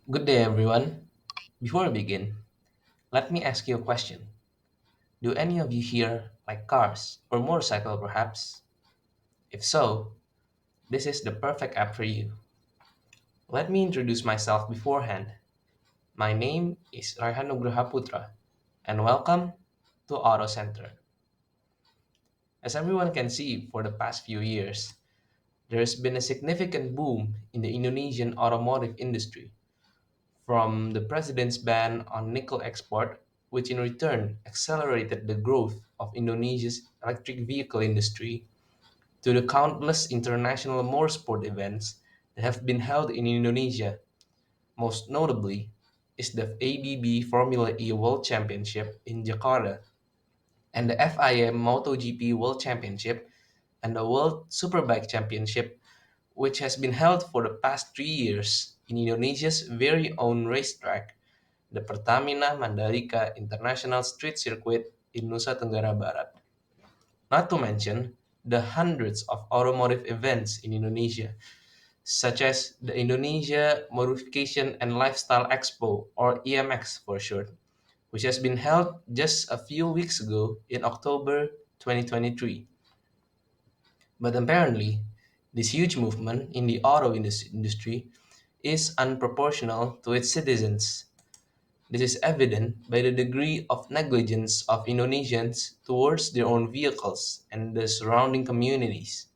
Good day, everyone. Before we begin, let me ask you a question. Do any of you here like cars or motorcycle perhaps? If so, this is the perfect app for you. Let me introduce myself beforehand. My name is Nugraha Putra, and welcome to Auto Center. As everyone can see, for the past few years, there has been a significant boom in the Indonesian automotive industry. From the president's ban on nickel export, which in return accelerated the growth of Indonesia's electric vehicle industry, to the countless international motorsport events that have been held in Indonesia. Most notably is the ABB Formula E World Championship in Jakarta and the FIM MotoGP World Championship and the World Superbike Championship, which has been held for the past 3 years in Indonesia's very own racetrack, the Pertamina Mandalika International Street Circuit in Nusa Tenggara Barat. Not to mention the hundreds of automotive events in Indonesia, such as the Indonesia Modification and Lifestyle Expo, or EMX for short, which has been held just a few weeks ago in October 2023. But apparently, this huge movement in the industry is unproportional to its citizens. This is evident by the degree of negligence of Indonesians towards their own vehicles and the surrounding communities.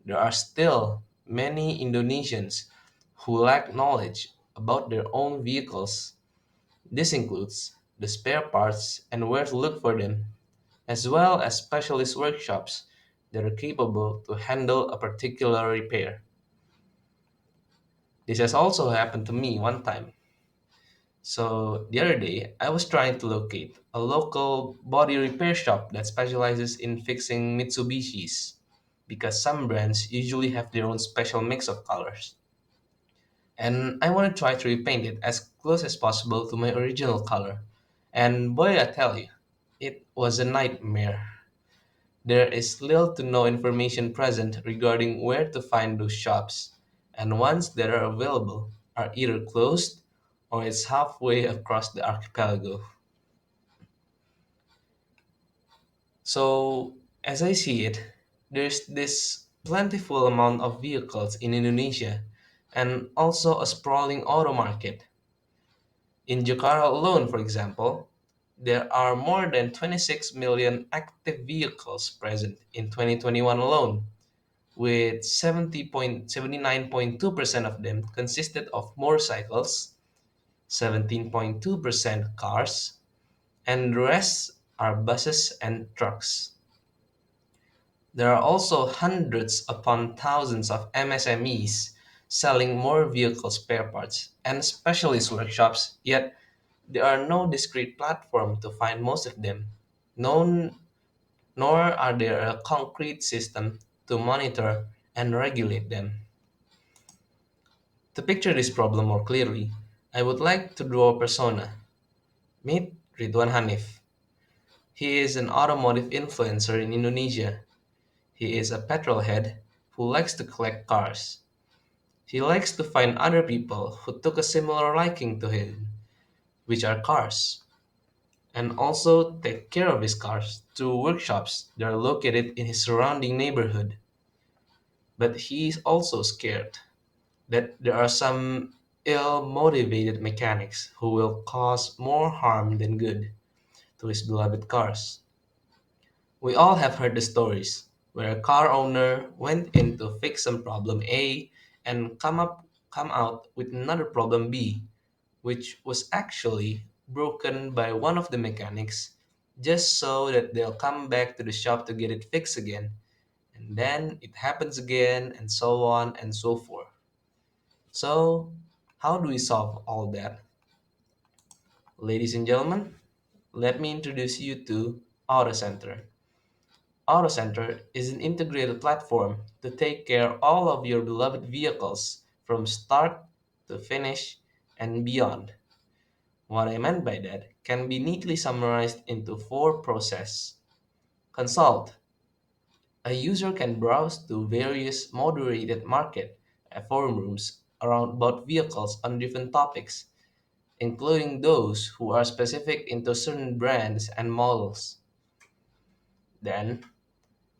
There are still many Indonesians who lack knowledge about their own vehicles. This includes the spare parts and where to look for them, as well as specialist workshops that are capable to handle a particular repair. This has also happened to me one time. So the other day, I was trying to locate a local body repair shop that specializes in fixing Mitsubishis because some brands usually have their own special mix of colors. And I want to try to repaint it as close as possible to my original color. And boy, I tell you, it was a nightmare. There is little to no information present regarding where to find those shops, and ones that are available are either closed or it's halfway across the archipelago. So, as I see it, there's this plentiful amount of vehicles in Indonesia and also a sprawling auto market. In Jakarta alone, for example, there are more than 26 million active vehicles present in 2021 alone, with 79.2% of them consisted of motorcycles, 17.2% cars, and the rest are buses and trucks. There are also hundreds upon thousands of MSMEs selling more vehicle spare parts and specialist workshops, yet there are no discrete platform to find most of them. No, nor are there a concrete system to monitor and regulate them. To picture this problem more clearly, I would like to draw a persona. Meet Ridwan Hanif. He is an automotive influencer in Indonesia. He is a petrolhead who likes to collect cars. He likes to find other people who took a similar liking to him, which are cars, and also take care of his cars through workshops that are located in his surrounding neighborhood. But he is also scared that there are some ill motivated mechanics who will cause more harm than good to his beloved cars. We all have heard the stories where a car owner went in to fix some problem A and come out with another problem B, which was actually broken by one of the mechanics just so that they'll come back to the shop to get it fixed again. And then it happens again and so on and so forth. So, how do we solve all that? Ladies and gentlemen, let me introduce you to Auto Center. Auto Center is an integrated platform to take care of all of your beloved vehicles from start to finish and beyond. What I meant by that can be neatly summarized into four processes. Consult. A user can browse to various moderated market forum rooms around about vehicles on different topics, including those who are specific into certain brands and models. Then,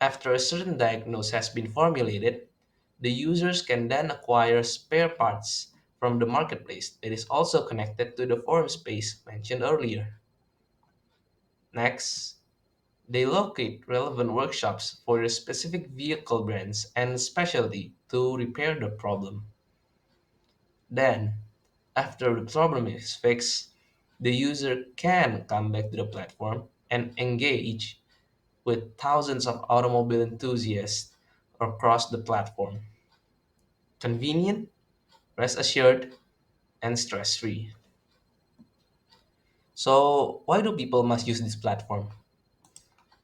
after a certain diagnosis has been formulated, the users can then acquire spare parts from the marketplace that is also connected to the forum space mentioned earlier. Next, they locate relevant workshops for the specific vehicle brands and specialty to repair the problem. Then, after the problem is fixed, the user can come back to the platform and engage with thousands of automobile enthusiasts across the platform. Convenient, rest assured, and stress free. So, why do people must use this platform?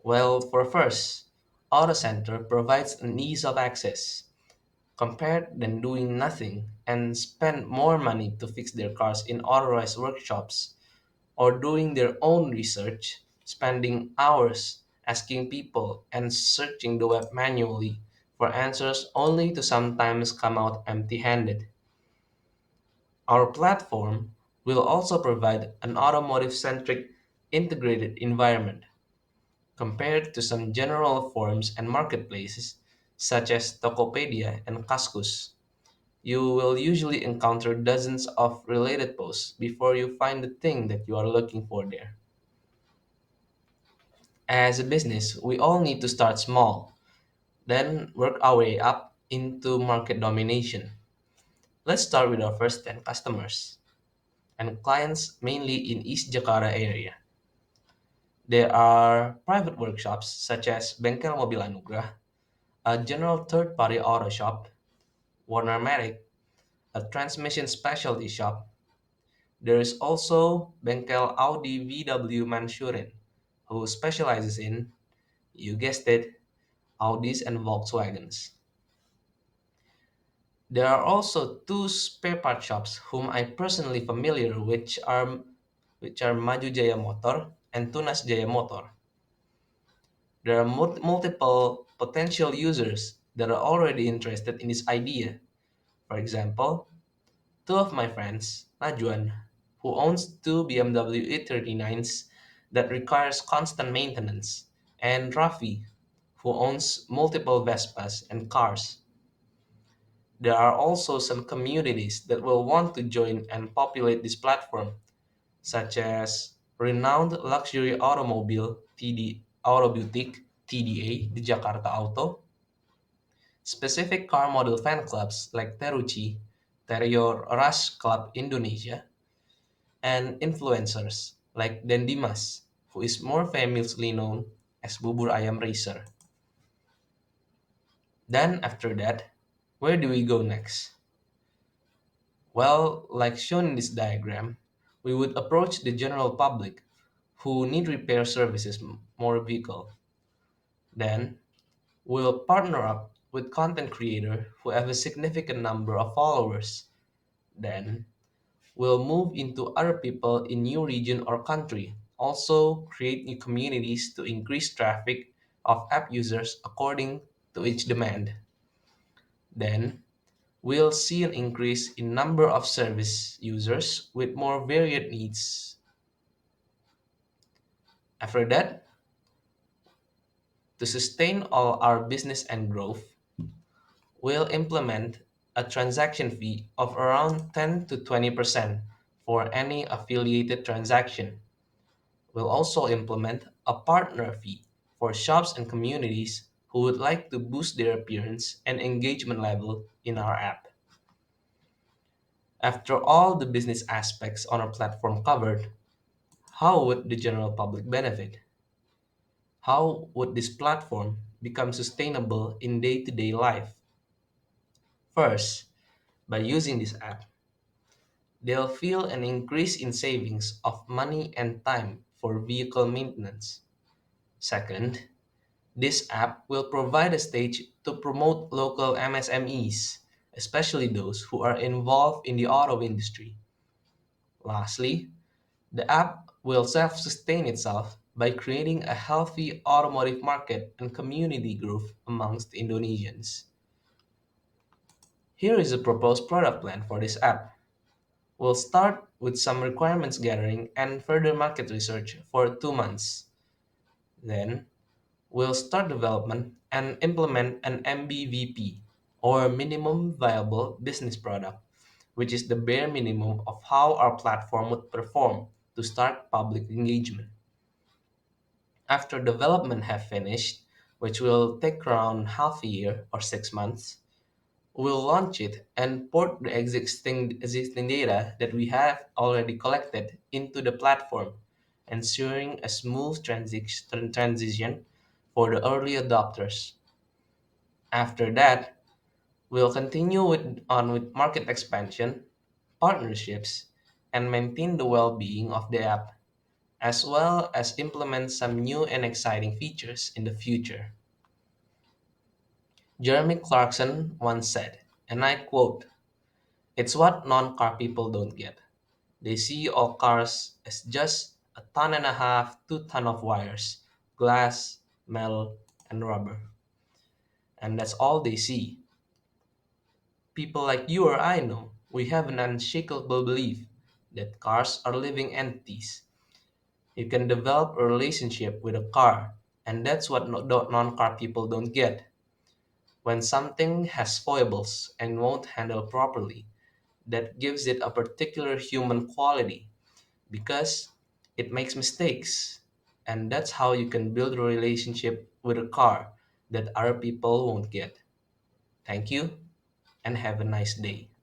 Well, for first, Auto Center provides an ease of access compared than doing nothing and spend more money to fix their cars in authorized workshops or doing their own research, spending hours asking people and searching the web manually for answers only to sometimes come out empty handed. Our platform will also provide an automotive centric integrated environment compared to some general forums and marketplaces such as Tokopedia and Kaskus. You will usually encounter dozens of related posts before you find the thing that you are looking for there. As a business, we all need to start small, then work our way up into market domination. Let's start with our first 10 customers and clients mainly in East Jakarta area. There are private workshops such as Bengkel Mobil Anugrah, a general third-party auto shop, Warnermatic, a transmission specialty shop. There is also Bengkel Audi VW Mansurin, who specializes in, you guessed it, Audis and Volkswagens. There are also two spare part shops whom I personally familiar which are Maju Jaya Motor and Tunas Jaya Motor. There are multiple potential users that are already interested in this idea. For example, two of my friends, Najwan, who owns two BMW E39s that requires constant maintenance, and Rafi, who owns multiple Vespas and cars. There are also some communities that will want to join and populate this platform, such as renowned luxury automobile TD Auto Boutique TDA di Jakarta Auto, specific car model fan clubs like Teruchi, Terior Rush Club Indonesia, and influencers like Den Dimas, who is more famously known as Bubur Ayam Racer. Then after that, where do we go next? Well, like shown in this diagram, we would approach the general public who need repair services more vehicle. Then we'll partner up with content creator who have a significant number of followers. Then we'll move into other people in new region or country. Also create new communities to increase traffic of app users according to each demand. Then we'll see an increase in number of service users with more varied needs. After that, to sustain all our business and growth, we'll implement a transaction fee of around 10 to 20% for any affiliated transaction. We'll also implement a partner fee for shops and communities who would like to boost their appearance and engagement level in our app. After all the business aspects on our platform covered, how would the general public benefit? How would this platform become sustainable in day to day life? First, by using this app, they'll feel an increase in savings of money and time for vehicle maintenance. Second, this app will provide a stage to promote local MSMEs, especially those who are involved in the auto industry. Lastly, the app will self sustain itself by creating a healthy automotive market and community growth amongst Indonesians. Here is a proposed product plan for this app. We'll start with some requirements gathering and further market research for 2 months. Then, we'll start development and implement an MBVP, or minimum viable business product, which is the bare minimum of how our platform would perform to start public engagement. After development have finished, which will take around half a year or 6 months, we'll launch it and port the existing data that we have already collected into the platform, ensuring a smooth transition for the early adopters. After that, we'll continue with market expansion, partnerships, and maintain the well-being of the app, as well as implement some new and exciting features in the future. Jeremy Clarkson once said, and I quote, "It's what non-car people don't get. They see all cars as just a ton and a half, 2 ton of wires, glass, metal, and rubber. And that's all they see. People like you or I know, we have an unshakable belief that cars are living entities. You can develop a relationship with a car, and that's what non-car people don't get. When something has foibles and won't handle properly, that gives it a particular human quality because it makes mistakes. And that's how you can build a relationship with a car that other people won't get. Thank you and have a nice day."